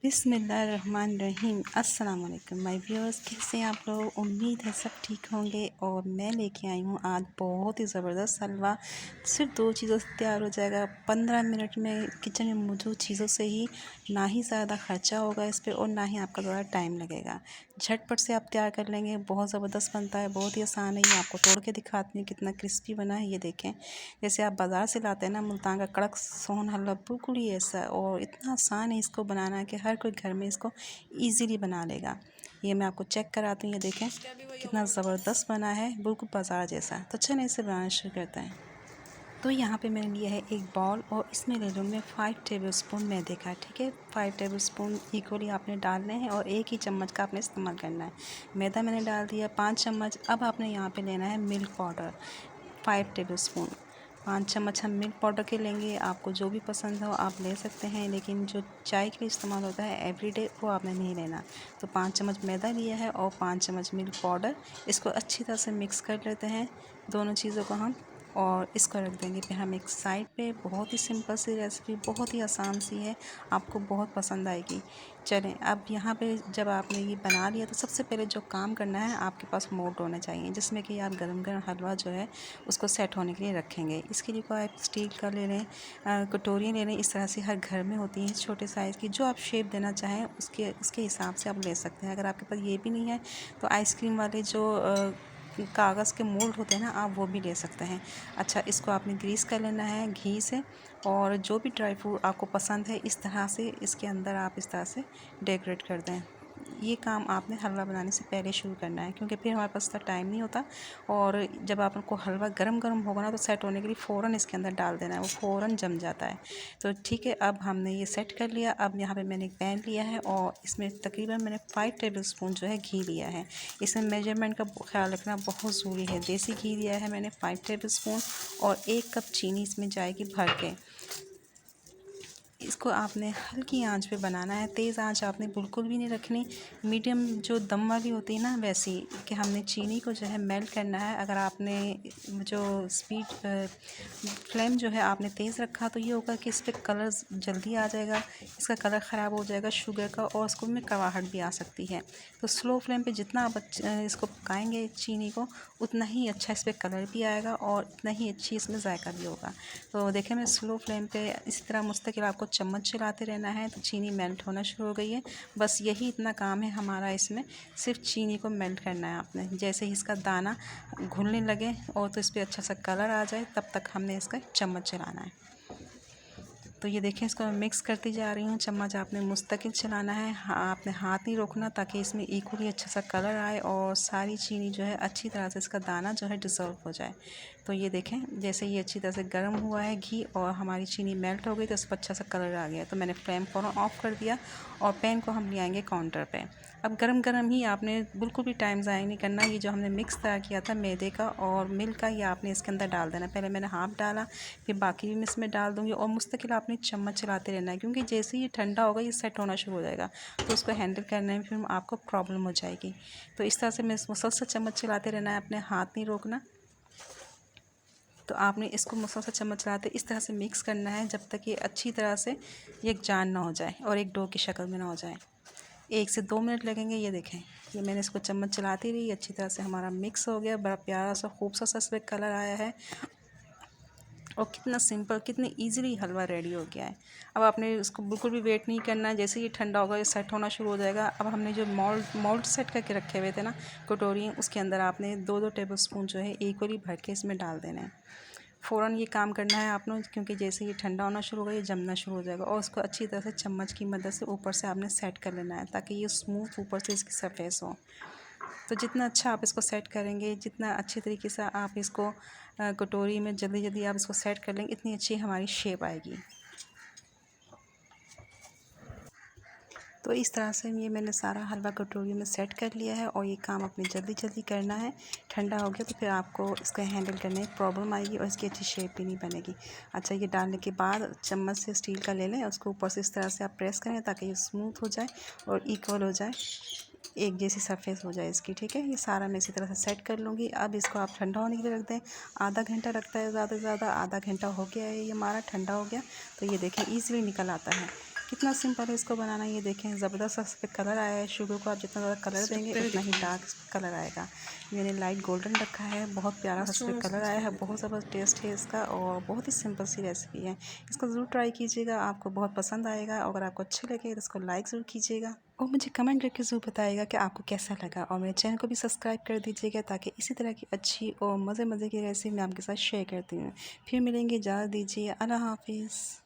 बिस्मिल्लाहिर्रहमानिर्रहीम। अस्सलाम वालेकुम माय व्यूअर्स, कैसे हैं आप लोग। उम्मीद है सब ठीक होंगे। और मैं लेके आई हूँ आज बहुत ही ज़बरदस्त हलवा। सिर्फ 2 चीज़ों से तैयार हो जाएगा 15 मिनट में। किचन में मौजूद चीज़ों से ही ना ही ज़्यादा ख़र्चा होगा इस पर और ना ही आपका ज़्यादा टाइम लगेगा। झटपट से आप तैयार कर लेंगे। बहुत ज़बरदस्त बनता है, बहुत ही आसान है। ये आपको तोड़ के दिखाती हूँ कितना क्रिस्पी बना है। ये देखें, जैसे आप बाज़ार से लाते हैं ना मुल्तान का कड़क सोन हलवा, बिल्कुल ही ऐसा। और इतना आसान है इसको बनाना कि हर कोई घर में इसको इजीली बना लेगा। ये मैं आपको चेक कराती हूँ। ये देखें कितना ज़बरदस्त बना है, बिल्कुल बाज़ार जैसा। तो चलें इसे बनाना शुरू करते हैं। तो यहाँ पे मैंने लिया है एक बाउल और इसमें ले लूँ मैं 5 टेबलस्पून मैदे का। ठीक है, 5 टेबलस्पून इक्वली आपने डालने हैं और एक ही चम्मच का आपने इस्तेमाल करना है। मैदा मैंने डाल दिया 5 चम्मच। अब आपने यहाँ पे लेना है मिल्क पाउडर 5 टेबलस्पून। 5 चम्मच हम मिल्क पाउडर के लेंगे। आपको जो भी पसंद हो आप ले सकते हैं, लेकिन जो चाय के लिए इस्तेमाल होता है एवरीडे वो आपने नहीं लेना। तो 5 चम्मच मैदा लिया है और 5 चम्मच मिल्क पाउडर। इसको अच्छी तरह से मिक्स कर लेते हैं दोनों चीज़ों को हम, और इसको रख देंगे फिर हम एक साइड पे। बहुत ही सिंपल सी रेसिपी, बहुत ही आसान सी है, आपको बहुत पसंद आएगी। चलें, अब यहाँ पे जब आपने ये बना लिया तो सबसे पहले जो काम करना है, आपके पास मोल्ड होने चाहिए जिसमें कि आप गरम गरम हलवा जो है उसको सेट होने के लिए रखेंगे। इसके लिए कोई आप स्टील का ले लें, कटोरियाँ ले लें। इस तरह से हर घर में होती हैं छोटे साइज़ की। जो आप शेप देना चाहें उसके हिसाब से आप ले सकते हैं। अगर आपके पास ये भी नहीं है तो आइसक्रीम वाले जो कागज़ के मोल्ड होते हैं ना, आप वो भी ले सकते हैं। अच्छा, इसको आपने ग्रीस कर लेना है घी से। और जो भी ड्राई फ्रूट आपको पसंद है इस तरह से इसके अंदर आप इस तरह से डेकोरेट कर दें। ये काम आपने हलवा बनाने से पहले शुरू करना है, क्योंकि फिर हमारे पास इतना टाइम नहीं होता। और जब आपको हलवा गरम गरम होगा ना तो सेट होने के लिए फ़ौरन इसके अंदर डाल देना है, वो फ़ौरन जम जाता है। तो ठीक है, अब हमने ये सेट कर लिया। अब यहाँ पे मैंने एक पैन लिया है और इसमें तकरीबन मैंने 5 टेबलस्पून जो है घी लिया है। इसमें मेजरमेंट का ख्याल रखना बहुत ज़रूरी है। देसी घी लिया है मैंने 5 टेबलस्पून और 1 कप चीनी इसमें जाएगी भर के। इसको आपने हल्की आंच पे बनाना है, तेज़ आंच आपने बिल्कुल भी नहीं रखनी। मीडियम जो दम वाली होती है ना वैसी, कि हमने चीनी को जो है मेल्ट करना है। अगर आपने जो स्पीड फ्लेम जो है आपने तेज़ रखा तो ये होगा कि इस पर कलर जल्दी आ जाएगा, इसका कलर ख़राब हो जाएगा शुगर का, और उसको में कड़वाहट भी आ सकती है। तो स्लो फ्लेम पे जितना आप इसको पकाएंगे चीनी को, उतना ही अच्छा इस पर कलर भी आएगा और उतना ही अच्छी इसमें जायका भी होगा। तो देखें, मैं स्लो फ्लेम पे इसी तरह मुस्तकिल आपको चम्मच चलाते रहना है। तो चीनी मेल्ट होना शुरू हो गई है। बस यही इतना काम है हमारा इसमें, सिर्फ चीनी को मेल्ट करना है आपने। जैसे ही इसका दाना घुलने लगे और तो इस पर अच्छा सा कलर आ जाए, तब तक हमने इसका चम्मच चलाना है। तो ये देखें, इसको मैं मिक्स करती जा रही हूँ। चम्मच आपने मुस्तकिल चलाना है, आपने हाथ नहीं रोकना, ताकि इसमें इक्वली अच्छा सा कलर आए और सारी चीनी जो है अच्छी तरह से इसका दाना जो है डिसॉल्व हो जाए। तो ये देखें, जैसे ये अच्छी तरह से गर्म हुआ है घी और हमारी चीनी मेल्ट हो गई, तो इस पर अच्छा सा कलर आ गया। तो मैंने फ्लेम फ़ौरन ऑफ़ कर दिया और पैन को हम ले आएंगे काउंटर पे। अब गरम गरम ही आपने बिल्कुल भी टाइम ज़ाया नहीं करना। ये जो हमने मिक्स तैयार किया था मैदे का और मिल्क का, ये आपने इसके अंदर डाल देना। पहले मैंने हाफ़ डाला, फिर बाकी भी मैं इसमें डाल दूँगी। और मुस्तकिल आपने चम्मच चलाते रहना है, क्योंकि जैसे ही ये ठंडा होगा ये सेट होना शुरू हो जाएगा, तो उसको हैंडल करने में फिर आपको प्रॉब्लम हो जाएगी। तो इस तरह से मैं मुसलसल चम्मच चलाते रहना है, अपने हाथ नहीं रोकना। तो आपने इसको मुसलसल चम्मच चलाते इस तरह से मिक्स करना है जब तक ये अच्छी तरह से एक जान ना हो जाए और एक डो की शक्ल में ना हो जाए। 1 से 2 मिनट लगेंगे। ये देखें, ये मैंने इसको चम्मच चलाती रही, अच्छी तरह से हमारा मिक्स हो गया। बड़ा प्यारा सा खूबसूरत सा इसमें कलर आया है और कितना सिंपल, कितनी इजीली हलवा रेडी हो गया है। अब आपने इसको बिल्कुल भी वेट नहीं करना है। जैसे ये ठंडा होगा ये सेट होना शुरू हो जाएगा। अब हमने जो मोल्ड सेट करके रखे हुए थे ना कटोरी, उसके अंदर आपने 2-2 टेबलस्पून जो है इक्वली भर के इसमें डाल देना है। फ़ौरन ये काम करना है आपने, क्योंकि जैसे ये ठंडा होना शुरू होगा ये जमना शुरू हो जाएगा। और उसको अच्छी तरह से चम्मच की मदद से ऊपर से आपने सेट कर लेना है, ताकि ये स्मूथ ऊपर से इसकी सरफेस हो। तो जितना अच्छा आप इसको सेट करेंगे, जितना अच्छी तरीके से आप इसको कटोरी में जल्दी जल्दी आप इसको सेट कर लेंगे, इतनी अच्छी हमारी शेप आएगी। तो इस तरह से ये मैंने सारा हलवा कटोरी में सेट कर लिया है और ये काम अपने जल्दी जल्दी करना है। ठंडा हो गया तो फिर आपको इसका हैंडल करने में प्रॉब्लम आएगी और इसकी अच्छी शेप भी नहीं बनेगी। अच्छा, ये डालने के बाद चम्मच से स्टील का ले लें, उसको ऊपर से इस तरह से आप प्रेस करें ताकि ये स्मूथ हो जाए और इक्वल हो जाए, एक जैसी सरफेस हो जाए इसकी। ठीक है, ये सारा मैं इसी तरह से सेट कर लूँगी। अब इसको आप ठंडा होने के लिए रख दें। आधा घंटा लगता है ज़्यादा से ज़्यादा। आधा घंटा हो गया है, ये हमारा ठंडा हो गया। तो ये देखें ईज़िली निकल आता है कितना सिंपल है इसको बनाना। ये देखें ज़बरदस्त इस पर कलर आया है। शुगर को आप जितना ज़्यादा कलर देंगे उतना ही डार्क इस पर कलर आएगा। मैंने लाइट गोल्डन रखा है, बहुत प्यारा इस पर कलर आया है, बहुत ज़बरदस्त टेस्ट है इसका और बहुत ही सिंपल सी रेसिपी है। इसको ज़रूर ट्राई कीजिएगा, आपको बहुत पसंद आएगा। अगर आपको अच्छी लगे तो इसको लाइक ज़रूर कीजिएगा और मुझे कमेंट करके ज़रूर बताइएगा कि आपको कैसा लगा। और मेरे चैनल को भी सब्सक्राइब कर दीजिएगा ताकि इसी तरह की अच्छी और मज़े की रेसिपी मैं आपके साथ शेयर करती हूँ। फिर मिलेंगे, इजाज़त दीजिए। अल्लाह हाफिज़।